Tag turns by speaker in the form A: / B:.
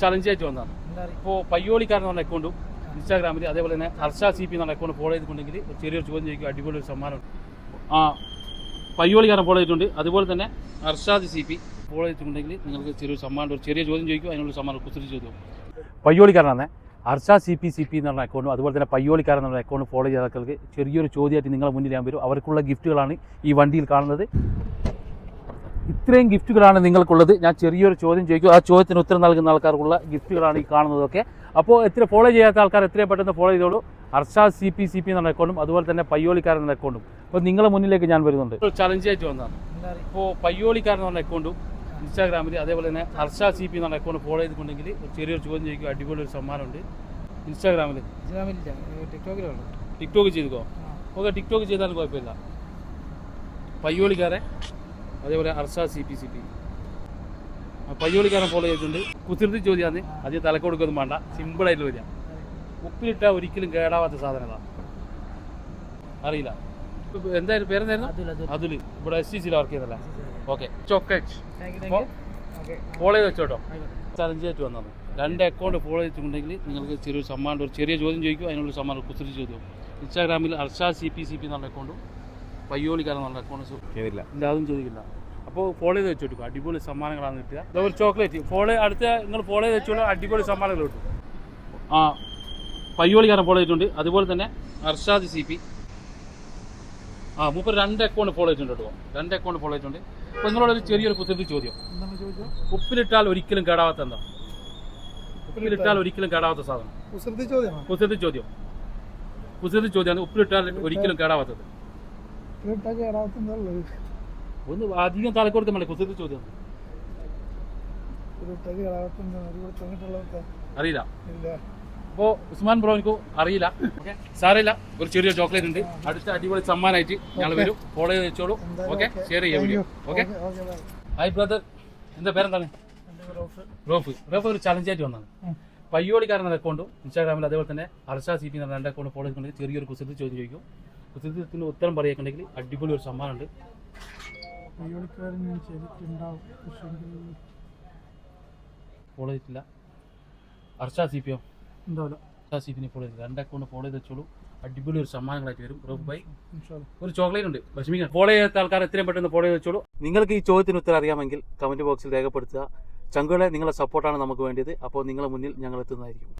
A: Challenge ആയിട്ട് വന്നതാണ്. ഇപ്പോൾ പയ്യോളിക്കാരൻ പറഞ്ഞ അക്കൗണ്ടും ഇൻസ്റ്റാഗ്രാമിൽ അതേപോലെ തന്നെ ഹർഷ CP എന്നുള്ള അക്കൗണ്ട് ഫോളോ ചെയ്തിട്ടുണ്ടെങ്കിൽ ഒരു ചെറിയൊരു ചോദ്യം ചോദിക്കും, അടിപൊളി ഒരു സമ്മാനമുണ്ട്. പയ്യോളിക്കാരൻ ഫോളോ ചെയ്തിട്ടുണ്ട്, അതുപോലെ തന്നെ ഹർഷാദ് CP ഫോളോ ചെയ്തിട്ടുണ്ടെങ്കിൽ നിങ്ങൾക്ക് ചെറിയൊരു സമ്മാനം, ഒരു ചെറിയ ചോദ്യം ചോദിക്കും, അതിനുള്ള സമ്മാനം കുസൃതി ചോദ്യം. പയ്യോളിക്കാരനാണ് ഹർഷ CP എന്ന് പറഞ്ഞ അക്കൗണ്ടും അതുപോലെ തന്നെ പയ്യോളിക്കാരൻ എന്നുള്ള അക്കൗണ്ട് ഫോളോ ചെയ്ത ആൾക്കാർക്ക് ചെറിയൊരു ചോദ്യമായിട്ട് നിങ്ങളെ മുന്നിൽ ഞാൻ വരും. അവർക്കുള്ള ഗിഫ്റ്റുകളാണ് ഈ വണ്ടിയിൽ കാണുന്നത്. ഇത്രയും ഗിഫ്റ്റുകളാണ് നിങ്ങൾക്കുള്ളത്. ഞാൻ ചെറിയൊരു ചോദ്യം ചോദിക്കും, ആ ചോദ്യത്തിന് ഉത്തരം നൽകുന്ന ആൾക്കാർക്കുള്ള ഗിഫ്റ്റുകളാണ് ഈ കാണുന്നതൊക്കെ. അപ്പോൾ ഫോളോ ചെയ്യാത്ത ആൾക്കാർ എത്രയും പെട്ടെന്ന് ഫോളോ ചെയ്തോളൂ. ഹർഷാദ് CP എന്ന അക്കൗണ്ടും അതുപോലെ തന്നെ പയ്യോളിക്കാരൻ എന്ന അക്കൗണ്ടും. അപ്പോൾ നിങ്ങളെ മുന്നിലേക്ക് ഞാൻ വരുന്നുണ്ട്. ഒരു ചലഞ്ച് ആയിട്ട് വന്നതാണ്. ഇപ്പോൾ പയ്യോളിക്കാരൻ എന്ന അക്കൗണ്ടും ഇൻസ്റ്റാഗ്രാമിൽ അതേപോലെ തന്നെ ഹർഷാദ് CP എന്ന അക്കൗണ്ട് ഫോളോ ചെയ്തിട്ടുണ്ടെങ്കിൽ ഒരു ചെറിയൊരു ചോദ്യം ചോദിക്കും, അടിപൊളി ഒരു സമ്മാനമുണ്ട്. ഇൻസ്റ്റാഗ്രാമിൽ ടിക്ടോക്ക് ചെയ്തോ? ഓക്കെ, ടിക്ടോക്ക് ചെയ്താലും കുഴപ്പമില്ല. പയ്യോളിക്കാരൻ അതേപോലെ ഹർഷാദ് CP പയ്യോളിക്കാരൻ ഫോളോ ചെയ്തിട്ടുണ്ട്. കുസൃതി ചോദ്യമാണ്, അത് തലക്കൊടുക്കൊന്നും വേണ്ട, സിമ്പിളായിട്ട് വരിക. ഉപ്പിലിട്ടാൽ ഒരിക്കലും കേടാവാത്ത സാധനമാണ്. അറിയില്ല എന്തായാലും പേരെന്തായിരുന്നു? അതുൽ. ഇവിടെ SCCയിൽ വർക്ക് ചെയ്യുന്നല്ലേ? ഓക്കെ, ചോക്ലേറ്റ് ഫോളോ ചെയ്ത് വെച്ചോട്ടോ. ചലഞ്ച് ആയിട്ട് വന്നത് 2 അക്കൗണ്ട് ഫോളോ ചെയ്തിട്ടുണ്ടെങ്കിൽ നിങ്ങൾക്ക് ചെറിയൊരു സമ്മാനം, ഒരു ചെറിയ ചോദ്യം ചോദിക്കും, അതിനുള്ള സമ്മാനം കുസൃതി ചോദ്യം. ഇൻസ്റ്റാഗ്രാമിൽ ഹർഷാദ് CP എന്നുള്ള അക്കൗണ്ടും പയ്യോളിക്കാരൻ എന്നുള്ള അക്കൗണ്ട് ചെയ്തില്ല, അതും ചോദിക്കില്ല. അപ്പോൾ ഫോളോ ചെയ്ത് വെച്ചോട്ടോ, അടിപൊളി സമ്മാനങ്ങളാണ് കിട്ടുക. ഒരു ചോക്ലേറ്റ് നിങ്ങൾ ഫോളോ ചെയ്ത് വെച്ചോളൂ, അടിപൊളി സമ്മാനങ്ങൾ കിട്ടും. പയ്യോളിക്കാരൻ ഫോളോ ചെയ്തിട്ടുണ്ട്, അതുപോലെ തന്നെ ഹർഷാദ് CP മൂപ്പർ 2 അക്കൗണ്ട് ഫോളോ ചെയ്തിട്ടുണ്ട് കേട്ടോ. 2 അക്കൗണ്ട് ഫോളോ ചെയ്തിട്ടുണ്ട്. അപ്പോൾ നിങ്ങളോടൊരു ചെറിയൊരു കുസൃതി ചോദ്യം. ഉപ്പിലിട്ടാൽ ഒരിക്കലും കേടാവാത്ത എന്താ? ഉപ്പിലിട്ടാൽ ഒരിക്കലും കേടാവാത്ത സാധനം. കുസൃതി ചോദ്യമാണ്. ഉപ്പിലിട്ടാൽ ഒരിക്കലും കേടാവാത്തത്. ഒന്ന് അധികം തലക്കൊടുത്ത് മതി. കുസൃതി ചോദ്യം അറിയില്ല. അപ്പോൾ ഉസ്മാൻ ബ്രോ എനിക്ക് അറിയില്ല, സാറില്ല. ഒരു ചെറിയ ചോക്ലേറ്റ് ഉണ്ട്, അടുത്ത അടിപൊളി സമ്മാനമായിട്ട് ഞങ്ങൾ വരും. ഫോളോ ചെയ്ത് വെച്ചോളൂ. ഓക്കെ, ഷെയർ ചെയ്യാം വീഡിയോ. ഓക്കെ, ഹായ് ബ്രദർ, എന്താ പേരെന്താണ്? റോഫ്. ഒരു ചലഞ്ചായിട്ട് വന്നതാണ്. പയ്യോളിക്കാരൻ അക്കൗണ്ടും ഇൻസ്റ്റാഗ്രാമിൽ അതേപോലെ തന്നെ ഹർഷാദ് CP എന്ന 2 അക്കൗണ്ട് ഫോളോ ചെയ്തിട്ടുണ്ടെങ്കിൽ ചെറിയൊരു കുസൃതി ചോദ്യം ചോദിക്കും. കുസൃതിത്തിന് ഉത്തരം പറയുകയാണെങ്കിൽ അടിപൊളി ഒരു സമ്മാനമുണ്ട്. ഫോളോ ചെയ്തിട്ടില്ല. ഹർഷാദ് CP CP ഫോളോ ചെയ്തില്ല. 2 അക്കൗണ്ട് ഫോളോ ചെയ്ത് വെച്ചോളൂ, അടിപൊളി ഒരു സമ്മാനങ്ങളായിട്ട് വരും. റോഫ് ബൈ ഒരു ചോക്ലേറ്റ് ഉണ്ട്, വിഷമിക്കാൻ. ഫോളോ ചെയ്യാത്ത ആൾക്കാർ എത്രയും പെട്ടെന്ന് ഫോളോ ചെയ്ത് വെച്ചോളൂ. നിങ്ങൾക്ക് ഈ ചോദ്യത്തിന് ഉത്തരം അറിയാമെങ്കിൽ കമന്റ് ബോക്സിൽ രേഖപ്പെടുത്തുക. ചങ്കുകളെ, നിങ്ങളുടെ സപ്പോർട്ടാണ് നമുക്ക് വേണ്ടത്. അപ്പോൾ നിങ്ങളുടെ മുന്നിൽ ഞങ്ങൾ എത്തുന്നതായിരിക്കും.